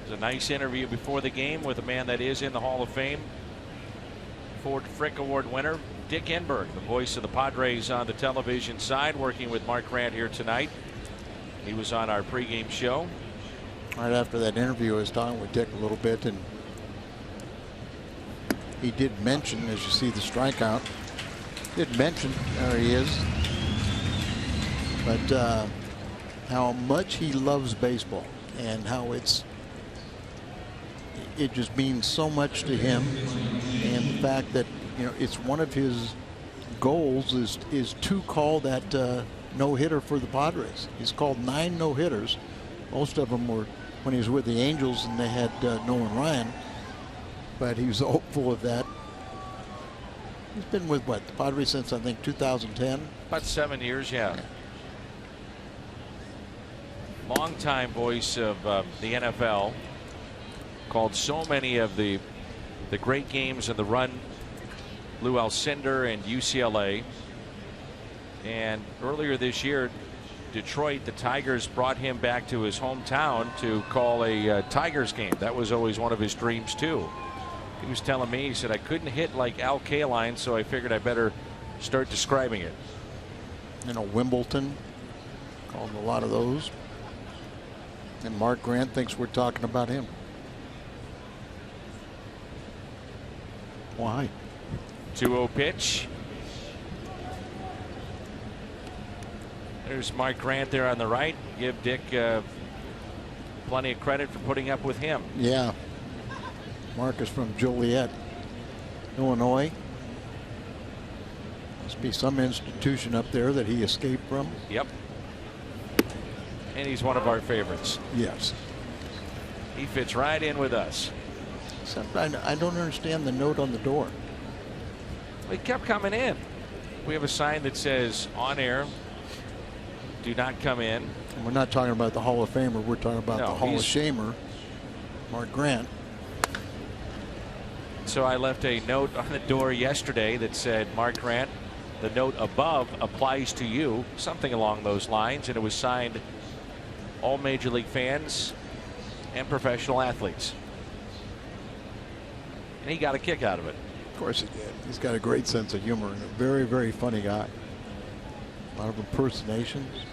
was a nice interview before the game with a man that is in the Hall of Fame. Ford Frick Award winner Dick Enberg, the voice of the Padres on the television side, working with Mark Grant here tonight. He was on our pregame show. Right after that interview, I was talking with Dick a little bit, and he did mention, as you see the strikeout, did mention, there he is, but how much he loves baseball and how it just means so much to him, and the fact that, you know, it's one of his goals is to call that no-hitter for the Padres. He's called 9 no-hitters. Most of them were when he was with the Angels and they had Nolan Ryan, but he was hopeful of that. He's been with what, the Padres since I think 2010. About 7 years, yeah. Longtime voice of the NFL. Called so many of the great games in the run. Lou Alcindor and UCLA. And earlier this year, Detroit, the Tigers brought him back to his hometown to call a Tigers game. That was always one of his dreams too. He was telling me, he said, I couldn't hit like Al Kaline, so I figured I better start describing it. You know, Wimbledon, called a lot of those. And Mark Grant thinks we're talking about him. Why? 2-0 pitch. There's Mark Grant there on the right. Give Dick plenty of credit for putting up with him. Yeah. Mark is from Joliet, Illinois. Must be some institution up there that he escaped from. Yep. And he's one of our favorites. Yes. He fits right in with us. Except I don't understand the note on the door. He kept coming in. We have a sign that says on air, do not come in. And we're not talking about the Hall of Famer. We're talking about the Hall of Shamer, Mark Grant. So I left a note on the door yesterday that said, Mark Grant, the note above applies to you, something along those lines, and it was signed all Major League fans and professional athletes. And he got a kick out of it. Of course he did. He's got a great sense of humor and a very, very funny guy. A lot of impersonations.